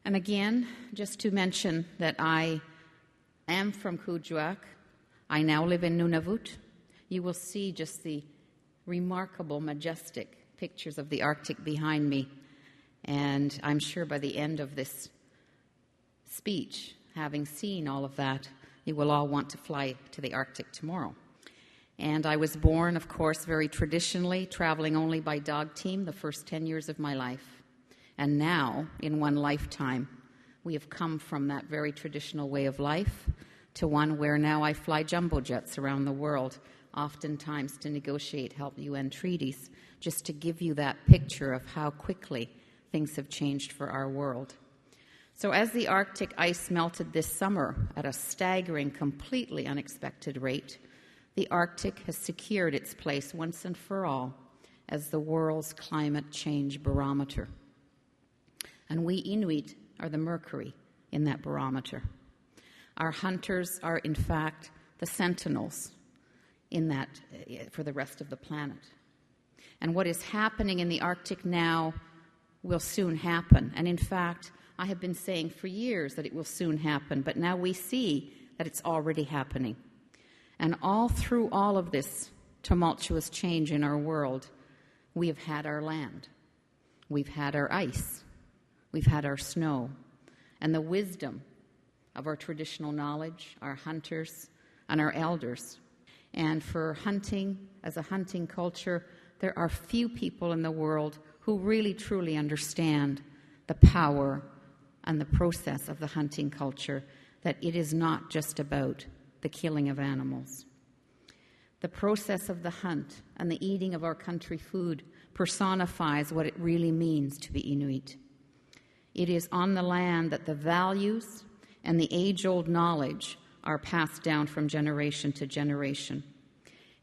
And again, just to mention that I am from Kuujjuaq. I now live in Nunavut. You will see just the remarkable, majestic pictures of the Arctic behind me. And I'm sure by the end of this speech, having seen all of that, you will all want to fly to the Arctic tomorrow. And I was born, of course, very traditionally, traveling only by dog team the first 10 years of my life. And now, in one lifetime, we have come from that very traditional way of life to one where now I fly jumbo jets around the world, oftentimes to negotiate help UN treaties, just to give you that picture of how quickly things have changed for our world. So as the Arctic ice melted this summer at a staggering, completely unexpected rate, the Arctic has secured its place once and for all as the world's climate change barometer. And we Inuit are the mercury in that barometer. Our hunters are, in fact, the sentinels in that for the rest of the planet. And what is happening in the Arctic now will soon happen. And in fact, I have been saying for years that it will soon happen, but now we see that it's already happening. And all through all of this tumultuous change in our world, we have had our land. We've had our ice. We've had our snow. And the wisdom of our traditional knowledge, our hunters, and our elders. And for hunting, as a hunting culture, there are few people in the world who really truly understand the power and the process of the hunting culture, that it is not just about the killing of animals. The process of the hunt and the eating of our country food personifies what it really means to be Inuit. It is on the land that the values and the age-old knowledge are passed down from generation to generation.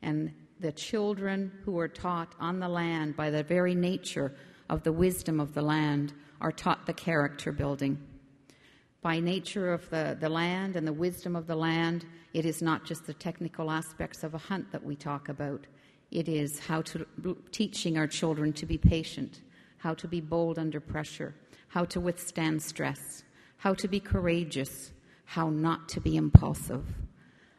And the children who are taught on the land by the very nature of the wisdom of the land are taught the character building. By nature of the land and the wisdom of the land, it is not just the technical aspects of a hunt that we talk about. It is teaching our children to be patient, how to be bold under pressure, how to withstand stress, how to be courageous, how not to be impulsive,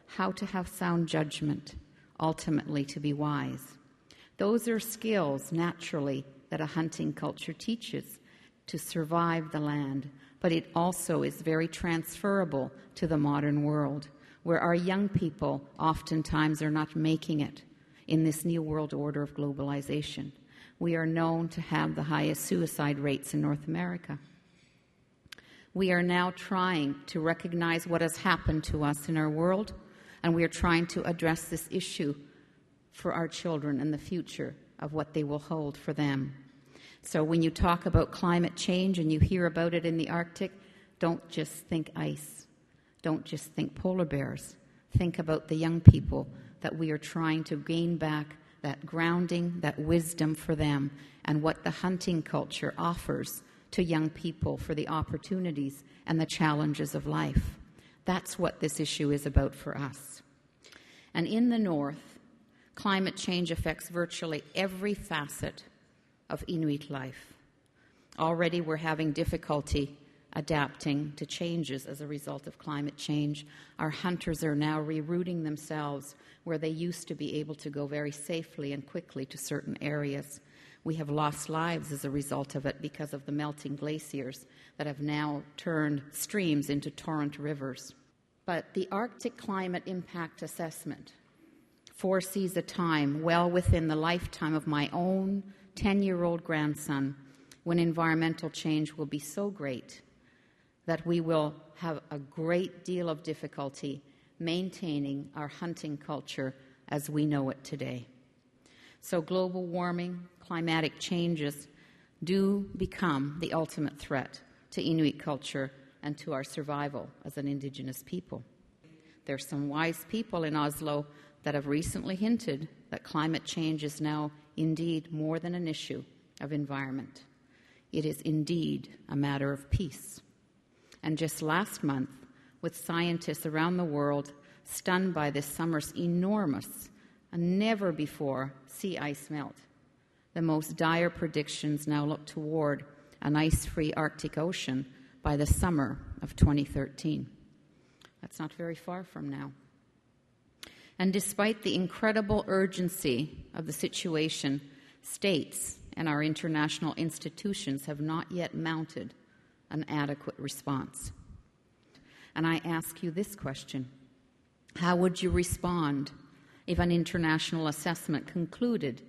how to have sound judgment, ultimately to be wise. Those are skills, naturally, that a hunting culture teaches to survive the land, but it also is very transferable to the modern world, where our young people oftentimes are not making it in this new world order of globalization. We are known to have the highest suicide rates in North America. We are now trying to recognize what has happened to us in our world, and we are trying to address this issue for our children and the future of what they will hold for them. So when you talk about climate change and you hear about it in the Arctic, don't just think ice. Don't just think polar bears. Think about the young people that we are trying to gain back that grounding, that wisdom for them, and what the hunting culture offers to young people for the opportunities and the challenges of life. That's what this issue is about for us. And in the North, climate change affects virtually every facet of Inuit life. Already we're having difficulty adapting to changes as a result of climate change. Our hunters are now rerouting themselves where they used to be able to go very safely and quickly to certain areas. We have lost lives as a result of it because of the melting glaciers that have now turned streams into torrent rivers. But the Arctic Climate Impact Assessment foresees a time well within the lifetime of my own 10-year-old grandson when environmental change will be so great that we will have a great deal of difficulty maintaining our hunting culture as we know it today. So global warming, climatic changes do become the ultimate threat to Inuit culture and to our survival as an Indigenous people. There's some wise people in Oslo that have recently hinted that climate change is now indeed more than an issue of environment. It is indeed a matter of peace. And just last month, with scientists around the world stunned by this summer's enormous and never-before sea ice melt, the most dire predictions now look toward an ice-free Arctic Ocean by the summer of 2013. That's not very far from now. And despite the incredible urgency of the situation, states and our international institutions have not yet mounted an adequate response. And I ask you this question: how would you respond if an international assessment concluded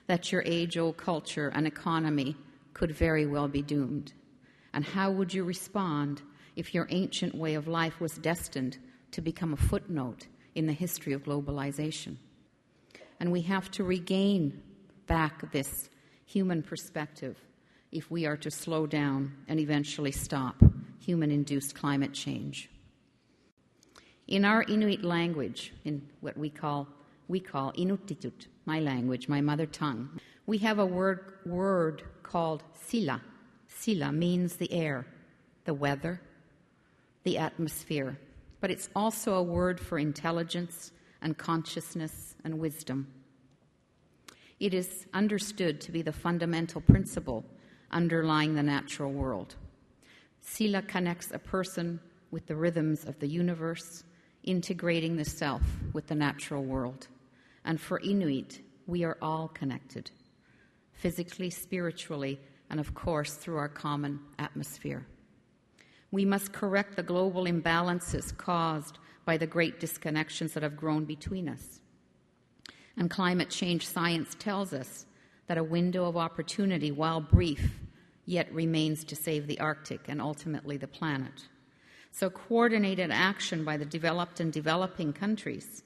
that your age-old culture and economy could very well be doomed? And how would you respond if your ancient way of life was destined to become a footnote in the history of globalization? And we have to regain back this human perspective if we are to slow down and eventually stop human-induced climate change. In our Inuit language, in what we call Inuktitut, my language, my mother tongue, we have a word called sheila. Sheila means the air, the weather, the atmosphere, but it's also a word for intelligence and consciousness and wisdom. It is understood to be the fundamental principle underlying the natural world. Sheila connects a person with the rhythms of the universe, integrating the self with the natural world. And for Inuit, we are all connected, physically, spiritually, and of course through our common atmosphere. We must correct the global imbalances caused by the great disconnections that have grown between us. And climate change science tells us that a window of opportunity, while brief, yet remains to save the Arctic and ultimately the planet. So coordinated action by the developed and developing countries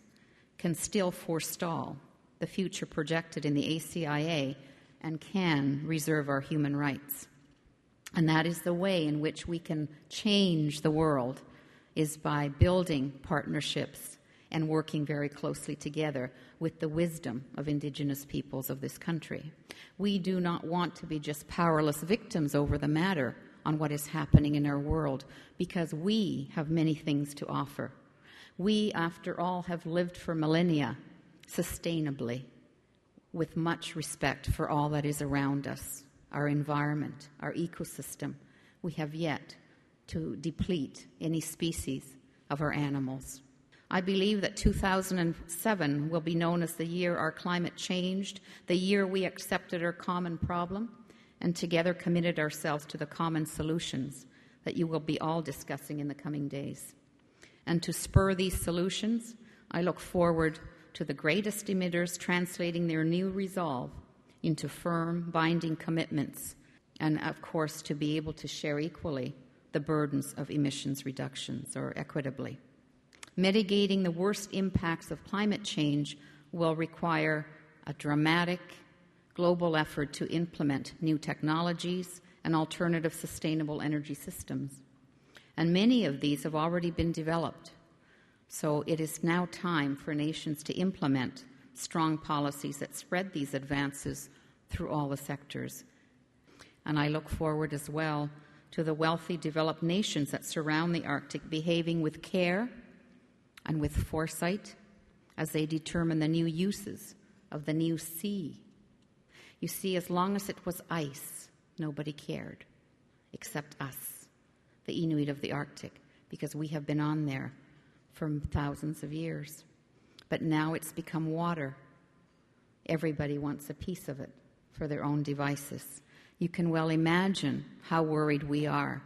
can still forestall the future projected in the ACIA and can reserve our human rights. And that is the way in which we can change the world, is by building partnerships and working very closely together with the wisdom of Indigenous peoples of this country. We do not want to be just powerless victims over the matter on what is happening in our world, because we have many things to offer. We, after all, have lived for millennia sustainably, with much respect for all that is around us, our environment, our ecosystem. We have yet to deplete any species of our animals. I believe that 2007 will be known as the year our climate changed, the year we accepted our common problem, and together committed ourselves to the common solutions that you will be all discussing in the coming days. And to spur these solutions, I look forward to the greatest emitters translating their new resolve into firm, binding commitments, and of course to be able to share equally the burdens of emissions reductions, or equitably. Mitigating the worst impacts of climate change will require a dramatic global effort to implement new technologies and alternative sustainable energy systems. And many of these have already been developed. So it is now time for nations to implement strong policies that spread these advances through all the sectors. And I look forward as well to the wealthy developed nations that surround the Arctic behaving with care and with foresight as they determine the new uses of the new sea. You see, as long as it was ice, nobody cared, except us, the Inuit of the Arctic, because we have been on there for thousands of years. But now it's become water. Everybody wants a piece of it for their own devices. You can well imagine how worried we are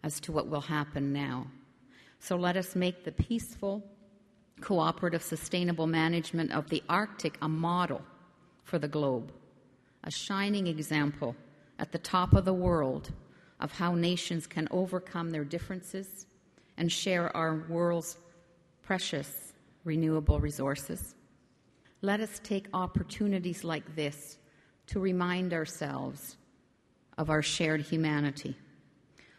as to what will happen now. So let us make the peaceful, cooperative, sustainable management of the Arctic a model for the globe, a shining example at the top of the world of how nations can overcome their differences and share our world's precious renewable resources. Let us take opportunities like this to remind ourselves of our shared humanity.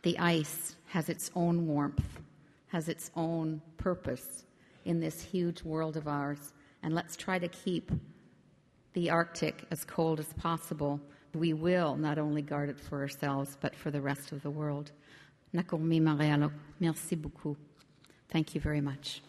The ice has its own warmth, has its own purpose in this huge world of ours, and let's try to keep the Arctic as cold as possible. We will not only guard it for ourselves, but for the rest of the world. Merci beaucoup. Thank you very much.